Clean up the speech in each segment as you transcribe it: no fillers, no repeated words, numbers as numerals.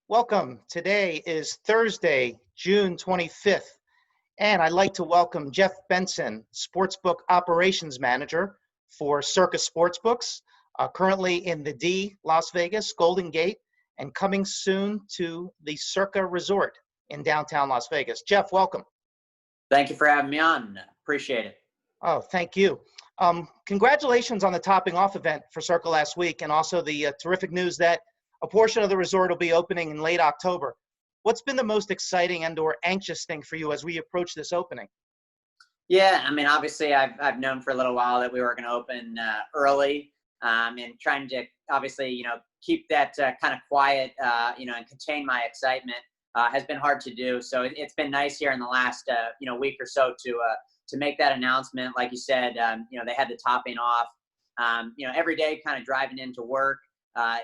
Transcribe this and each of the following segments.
Welcome. Today is Thursday, June 25th, and I'd like to welcome Jeff Benson, Sportsbook Operations Manager for Circa Sportsbooks, currently in the D, Las Vegas, Golden Gate, and coming soon to the Circa Resort in downtown Las Vegas. Jeff, welcome. Thank you for having me on. Appreciate it. Oh, thank you. Congratulations on the topping off event for Circa last week, and also the terrific news that a portion of the resort will be opening in late October. What's been the most exciting and or anxious thing for you as we approach this opening? Yeah, I mean, obviously, I've known for a little while that we were going to open early, and trying to obviously, keep that kind of quiet, and contain my excitement has been hard to do. So it's been nice here in the last, week or so to make that announcement. Like you said, they had the topping off. Every day, kind of driving into work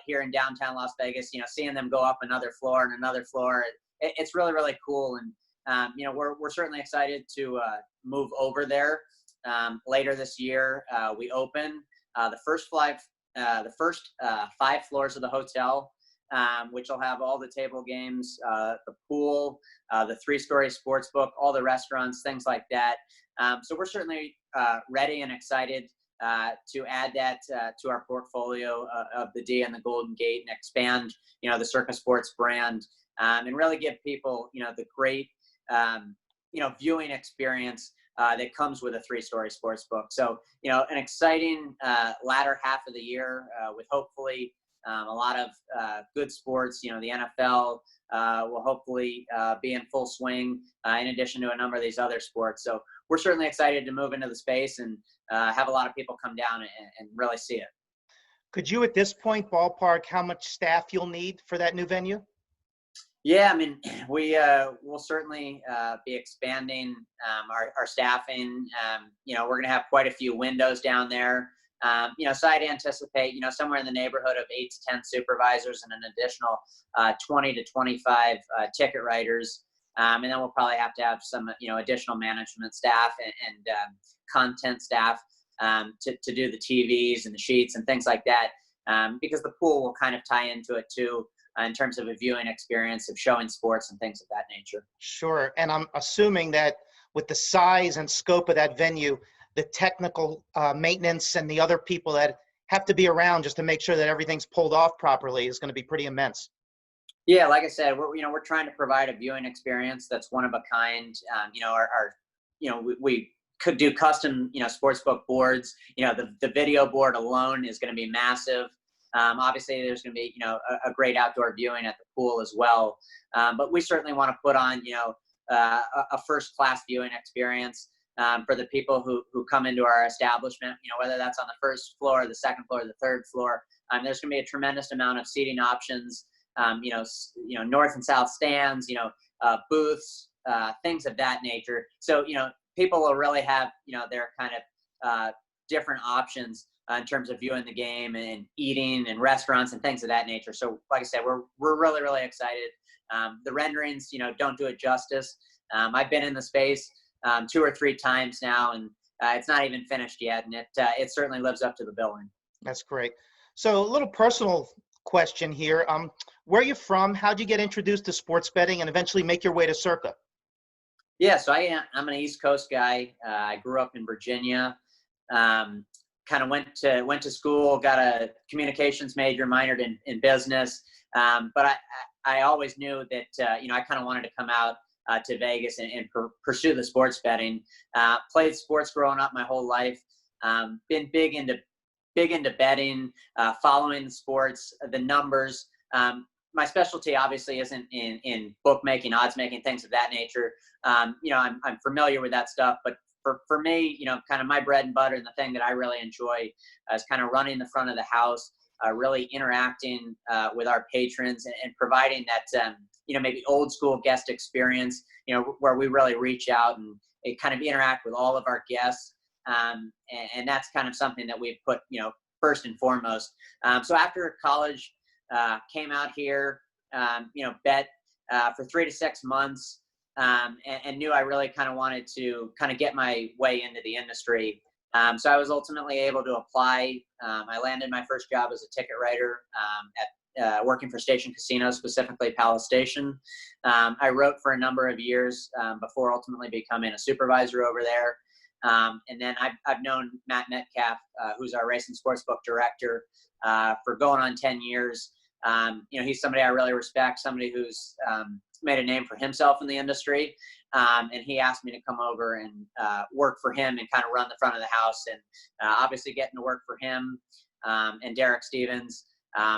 here in downtown Las Vegas, seeing them go up another floor and another floor. It's really, really cool. And, we're certainly excited to move over there later this year. We open the first five floors of the hotel, which will have all the table games, the pool, the three-story sports book, all the restaurants, things like that. So we're certainly ready and excited to add that to our portfolio of the D and the Golden Gate and expand, the Circa Sports brand, and really give people, the great, viewing experience that comes with a three-story sports book. So, an exciting latter half of the year with hopefully a lot of good sports. The NFL will hopefully be in full swing in addition to a number of these other sports. So we're certainly excited to move into the space and have a lot of people come down and really see it. Could you at this point ballpark how much staff you'll need for that new venue? Yeah, I mean, we will certainly be expanding our staffing. We're going to have quite a few windows down there. So I'd anticipate, somewhere in the neighborhood of 8 to 10 supervisors and an additional 20 to 25 ticket writers. And then we'll probably have to have some, additional management staff and content staff to do the TVs and the sheets and things like that, because the pool will kind of tie into it too, in terms of a viewing experience of showing sports and things of that nature. Sure. And I'm assuming that with the size and scope of that venue, the technical maintenance and the other people that have to be around just to make sure that everything's pulled off properly is going to be pretty immense. Yeah, like I said, we're trying to provide a viewing experience that's one of a kind. We could do custom, sportsbook boards. The video board alone is going to be massive. Obviously, there's going to be, a great outdoor viewing at the pool as well. But we certainly want to put on, a first-class viewing experience for the people who come into our establishment, whether that's on the first floor, the second floor, the third floor. There's going to be a tremendous amount of seating options, north and south stands, booths, things of that nature. So, people will really have, their kind of different options in terms of viewing the game and eating and restaurants and things of that nature. So like I said, we're really, really excited. The renderings, don't do it justice. I've been in the space 2 or 3 times now, and it's not even finished yet. And it certainly lives up to the billing. That's great. So a little personal question here. Where are you from? How'd you get introduced to sports betting and eventually make your way to Circa? Yeah, so I'm an East Coast guy. I grew up in Virginia. Kind of went to school, got a communications major, minored in business. But I always knew that, I kind of wanted to come out to Vegas and pursue the sports betting. Played sports growing up my whole life. Been big into betting, following the sports, the numbers. My specialty obviously isn't in bookmaking, odds making, things of that nature. I'm familiar with that stuff, but for me, kind of my bread and butter and the thing that I really enjoy is kind of running the front of the house, really interacting with our patrons and providing that, maybe old school guest experience, where we really reach out and kind of interact with all of our guests. And that's kind of something that we've put, first and foremost. So after college, came out here, bet for 3 to 6 months, and knew I really kind of wanted to kind of get my way into the industry. So I was ultimately able to apply. I landed my first job as a ticket writer working for Station Casino, specifically Palace Station. I wrote for a number of years before ultimately becoming a supervisor over there. And then I've known Matt Metcalf, who's our race and sportsbook director, for going on 10 years. He's somebody I really respect, somebody who's made a name for himself in the industry. And he asked me to come over and work for him and kind of run the front of the house. And obviously getting to work for him and Derek Stevens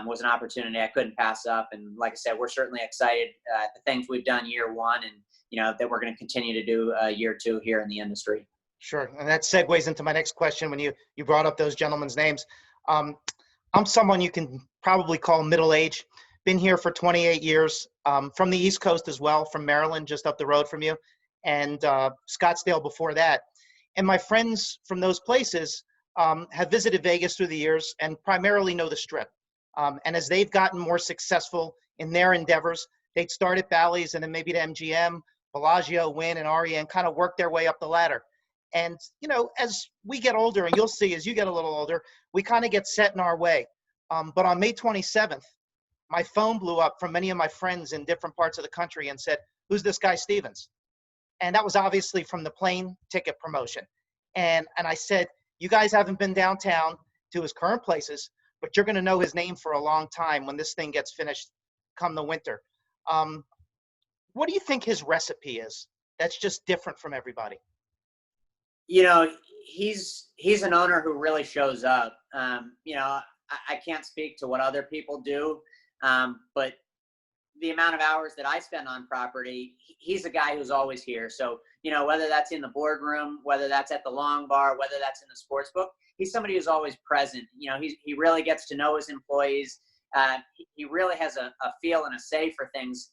was an opportunity I couldn't pass up. And like I said, we're certainly excited at the things we've done year one and, that we're going to continue to do year two here in the industry. Sure. And that segues into my next question when you brought up those gentlemen's names. I'm someone you can probably call middle-aged. Been here for 28 years, from the East Coast as well, from Maryland, just up the road from you, and Scottsdale before that. And my friends from those places have visited Vegas through the years and primarily know the Strip. And as they've gotten more successful in their endeavors, they'd start at Bally's and then maybe to MGM, Bellagio, Wynn, and Aria, and kind of work their way up the ladder. And, as we get older, and you'll see as you get a little older, we kind of get set in our way. But on May 27th, my phone blew up from many of my friends in different parts of the country and said, "Who's this guy Stevens?" And that was obviously from the plane ticket promotion. And I said, "You guys haven't been downtown to his current places, but you're going to know his name for a long time when this thing gets finished come the winter." What do you think his recipe is that's just different from everybody? He's an owner who really shows up. I can't speak to what other people do, but the amount of hours that I spend on property, he's a guy who's always here. So, whether that's in the boardroom, whether that's at the long bar, whether that's in the sports book, he's somebody who's always present. He really gets to know his employees. He really has a feel and a say for things,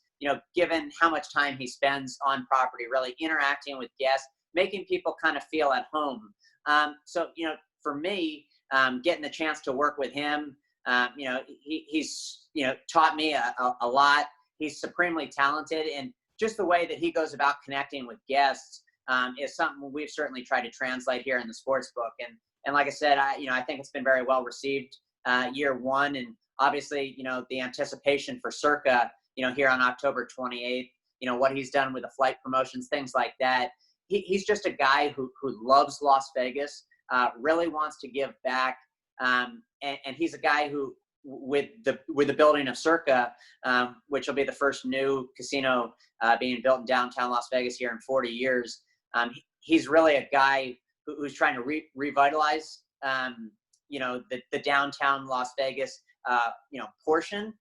given how much time he spends on property, really interacting with guests, making people kind of feel at home. So, for me, getting the chance to work with him, he's taught me a lot. He's supremely talented, and just the way that he goes about connecting with guests is something we've certainly tried to translate here in the sports book. And like I said, I think it's been very well received year one, and obviously, the anticipation for Circa, here on October 28th, what he's done with the flight promotions, things like that. He's just a guy who loves Las Vegas, really wants to give back, and he's a guy who, with the building of Circa, which will be the first new casino being built in downtown Las Vegas here in 40 years. He's really a guy who's trying to revitalize, the downtown Las Vegas, portion.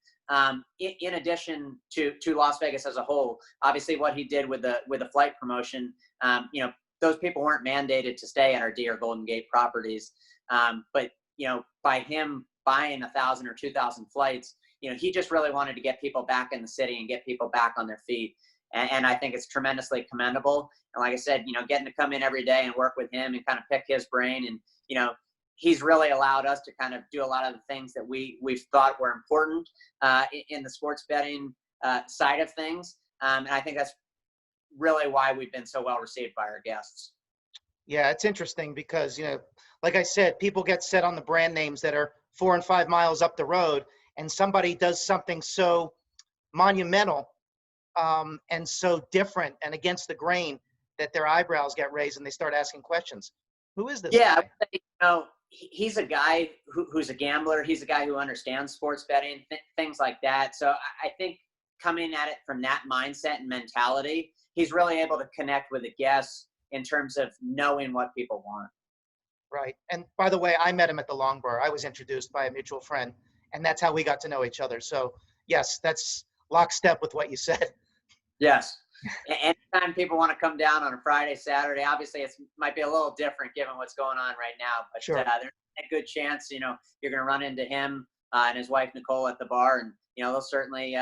In addition to Las Vegas as a whole, obviously what he did with the flight promotion, those people weren't mandated to stay at our D or Golden Gate properties. But, by him buying 1,000 or 2,000 flights, he just really wanted to get people back in the city and get people back on their feet. And I think it's tremendously commendable. And like I said, getting to come in every day and work with him and kind of pick his brain. And, he's really allowed us to kind of do a lot of the things that we've thought were important in the sports betting side of things. And I think that's really why we've been so well received by our guests. Yeah, it's interesting because, like I said, people get set on the brand names that are 4 and 5 miles up the road, and somebody does something so monumental and so different and against the grain that their eyebrows get raised and they start asking questions. Who is this guy? He's a guy who's a gambler. He's a guy who understands sports betting, things like that. So I think coming at it from that mindset and mentality, he's really able to connect with the guests in terms of knowing what people want. Right. And by the way, I met him at the Long Bar. I was introduced by a mutual friend, and that's how we got to know each other. So yes, that's lockstep with what you said. Yes. Anytime people want to come down on a Friday, Saturday, obviously it might be a little different given what's going on right now. But sure. There's a good chance, you're going to run into him and his wife, Nicole, at the bar. And, they'll certainly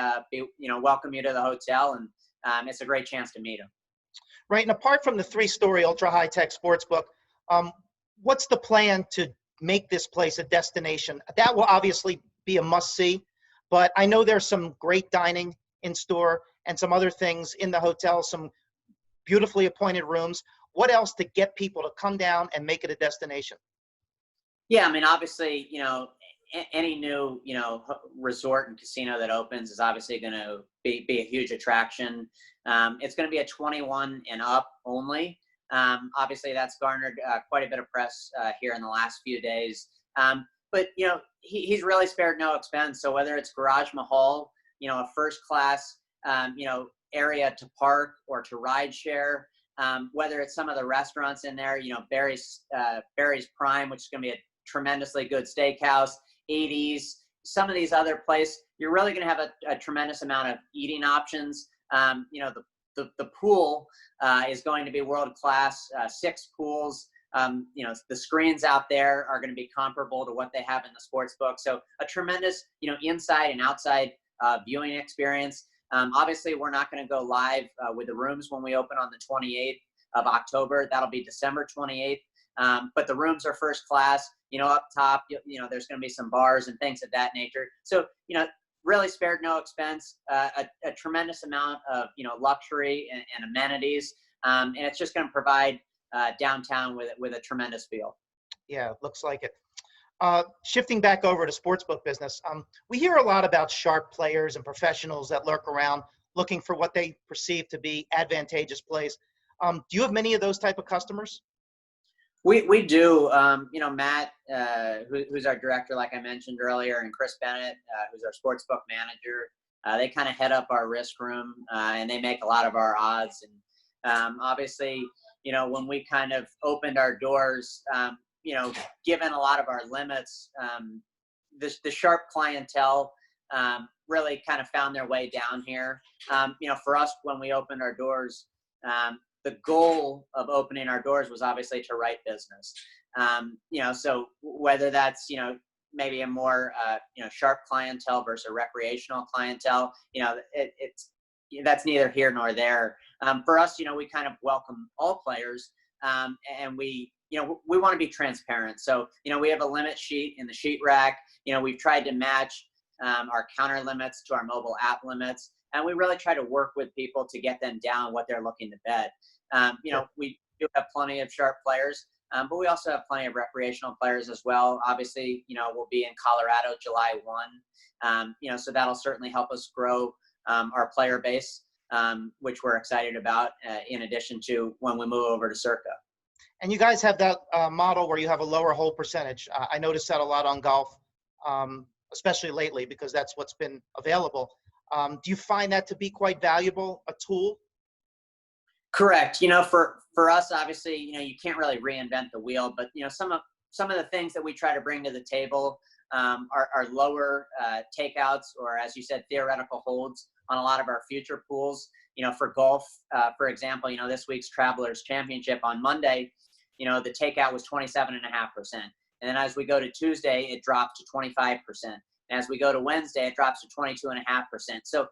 welcome you to the hotel. And it's a great chance to meet him. Right. And apart from the 3-story ultra high-tech sports book, what's the plan to make this place a destination? That will obviously be a must-see, but I know there's some great dining in store and some other things in the hotel, some beautifully appointed rooms. What else to get people to come down and make it a destination? Yeah, I mean, obviously, any new, resort and casino that opens is obviously going to be a huge attraction. It's going to be a 21 and up only. Obviously, that's garnered quite a bit of press here in the last few days. But he's really spared no expense. So whether it's Garage Mahal, a first class, area to park or to ride share, whether it's some of the restaurants in there, Barry's Prime, which is going to be a tremendously good steakhouse, 80s, some of these other places, you're really going to have a tremendous amount of eating options. The pool is going to be world class, 6 pools. The screens out there are going to be comparable to what they have in the sports book. So a tremendous, inside and outside viewing experience. Obviously, we're not going to go live with the rooms when we open on the 28th of October. That'll be December 28th. But the rooms are first class. Up top, there's going to be some bars and things of that nature. So, really spared no expense, a tremendous amount of, luxury and amenities. And it's just going to provide downtown with a tremendous feel. Yeah, looks like it. Shifting back over to sportsbook business, we hear a lot about sharp players and professionals that lurk around looking for what they perceive to be advantageous plays. Do you have many of those type of customers? We do. Matt, who's our director, like I mentioned earlier, and Chris Bennett, who's our sportsbook manager, they kind of head up our risk room, and they make a lot of our odds. And obviously, when we kind of opened our doors, given a lot of our limits, the sharp clientele really kind of found their way down here. For us, when we opened our doors, the goal of opening our doors was obviously to write business. So whether that's, maybe a more, sharp clientele versus a recreational clientele, that's neither here nor there. For us, we kind of welcome all players, and we want to be transparent. So, we have a limit sheet in the sheet rack. We've tried to match our counter limits to our mobile app limits. And we really try to work with people to get them down what they're looking to bet. We do have plenty of sharp players, but we also have plenty of recreational players as well. Obviously, we'll be in Colorado July 1. So that'll certainly help us grow our player base, which we're excited about, in addition to when we move over to Circa. And you guys have that model where you have a lower hold percentage. I noticed that a lot on golf, especially lately, because that's what's been available. Do you find that to be quite valuable, a tool? Correct. For us, obviously, you can't really reinvent the wheel, but some of the things that we try to bring to the table are lower takeouts, or, as you said, theoretical holds on a lot of our future pools. For golf, for example, this week's Travelers Championship on Monday, the takeout was 27.5%. And then as we go to Tuesday, it dropped to 25%. And as we go to Wednesday, it drops to 22.5%. So,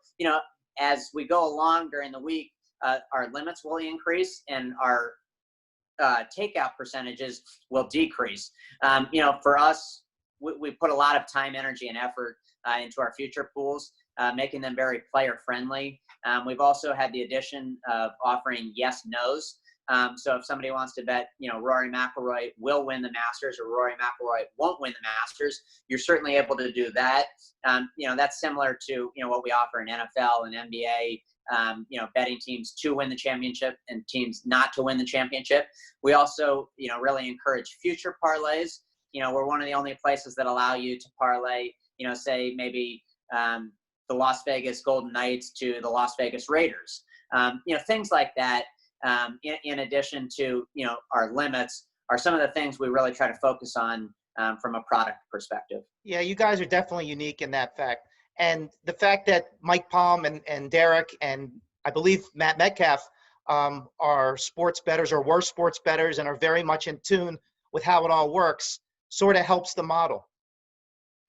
as we go along during the week, our limits will increase and our takeout percentages will decrease. For us, we put a lot of time, energy, and effort into our future pools, making them very player friendly. We've also had the addition of offering yes, nos. So if somebody wants to bet, Rory McIlroy will win the Masters or Rory McIlroy won't win the Masters, you're certainly able to do that. That's similar to, what we offer in NFL and NBA, betting teams to win the championship and teams not to win the championship. We also, really encourage future parlays. We're one of the only places that allow you to parlay, say maybe the Las Vegas Golden Knights to the Las Vegas Raiders. Things like that. In addition to, our limits, are some of the things we really try to focus on from a product perspective. Yeah, you guys are definitely unique in that fact. And the fact that Mike Palm and Derek and I believe Matt Metcalf are sports bettors or were sports bettors and are very much in tune with how it all works, sort of helps the model.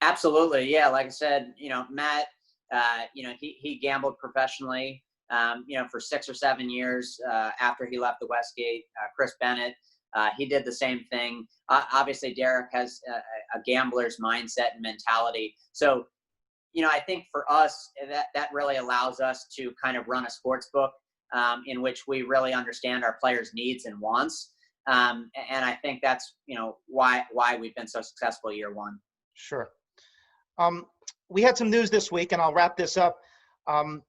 Absolutely. Yeah. Like I said, Matt, he gambled professionally. For 6 or 7 years after he left the Westgate. Chris Bennett, he did the same thing. Obviously, Derek has a gambler's mindset and mentality. So, I think for us, that really allows us to kind of run a sports book in which we really understand our players' needs and wants. And I think that's, why we've been so successful year one. Sure. Um, we had some news this week, and I'll wrap this up.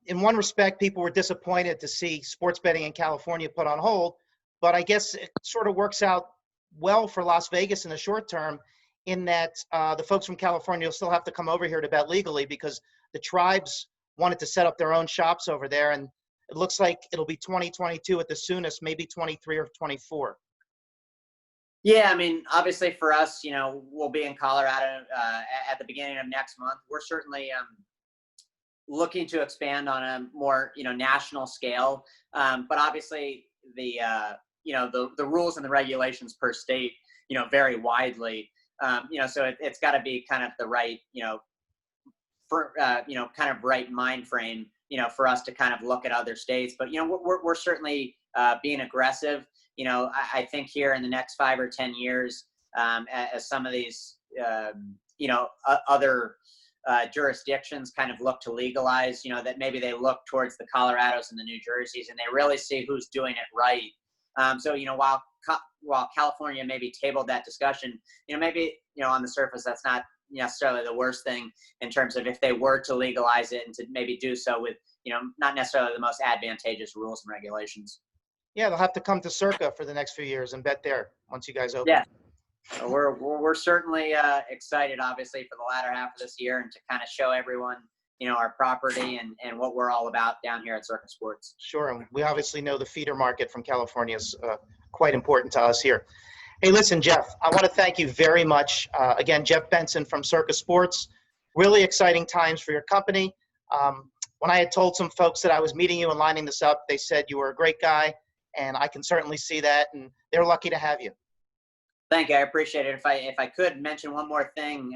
In one respect, people were disappointed to see sports betting in California put on hold, but I guess it sort of works out well for Las Vegas in the short term in that the folks from California will still have to come over here to bet legally because the tribes wanted to set up their own shops over there, and it looks like it'll be 2022 at the soonest, maybe 23 or 24. Yeah, I mean, obviously for us, we'll be in Colorado at the beginning of next month. We're certainly looking to expand on a more, national scale. But obviously the rules and the regulations per state, vary widely. So it's got to be kind of the right, kind of right mind frame, for us to kind of look at other states. But, we're certainly being aggressive. I think here in the next 5 or 10 years, as some of these, other jurisdictions kind of look to legalize, that maybe they look towards the Colorados and the New Jerseys and they really see who's doing it right. So, while California maybe tabled that discussion, maybe, on the surface, that's not necessarily the worst thing in terms of if they were to legalize it and to maybe do so with, not necessarily the most advantageous rules and regulations. Yeah, they'll have to come to Circa for the next few years and bet there once you guys open. Yeah. We're certainly excited, obviously, for the latter half of this year and to kind of show everyone, our property and what we're all about down here at Circa Sports. Sure. And we obviously know the feeder market from California is quite important to us here. Hey, listen, Jeff, I want to thank you very much. Again, Jeff Benson from Circa Sports. Really exciting times for your company. When I had told some folks that I was meeting you and lining this up, they said you were a great guy, and I can certainly see that, and they're lucky to have you. Thank you. I appreciate it. If I could mention one more thing,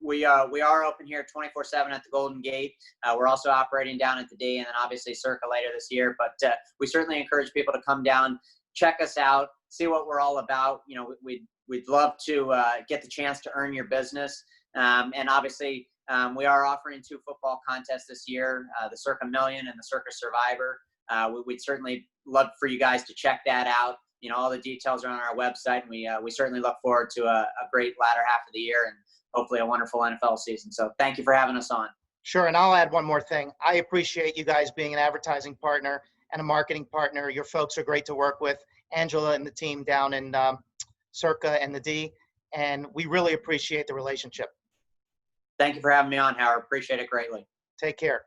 we are open here 24/7 at the Golden Gate. We're also operating down at the D, and then obviously Circa later this year. But we certainly encourage people to come down, check us out, see what we're all about. We'd love to get the chance to earn your business. And obviously, we are offering 2 football contests this year, the Circa Million and the Circa Survivor. We'd certainly love for you guys to check that out. All the details are on our website, and we certainly look forward to a great latter half of the year and hopefully a wonderful NFL season. So thank you for having us on. Sure, and I'll add one more thing. I appreciate you guys being an advertising partner and a marketing partner. Your folks are great to work with, Angela and the team down in Circa and the D, and we really appreciate the relationship. Thank you for having me on, Howard. Appreciate it greatly. Take care.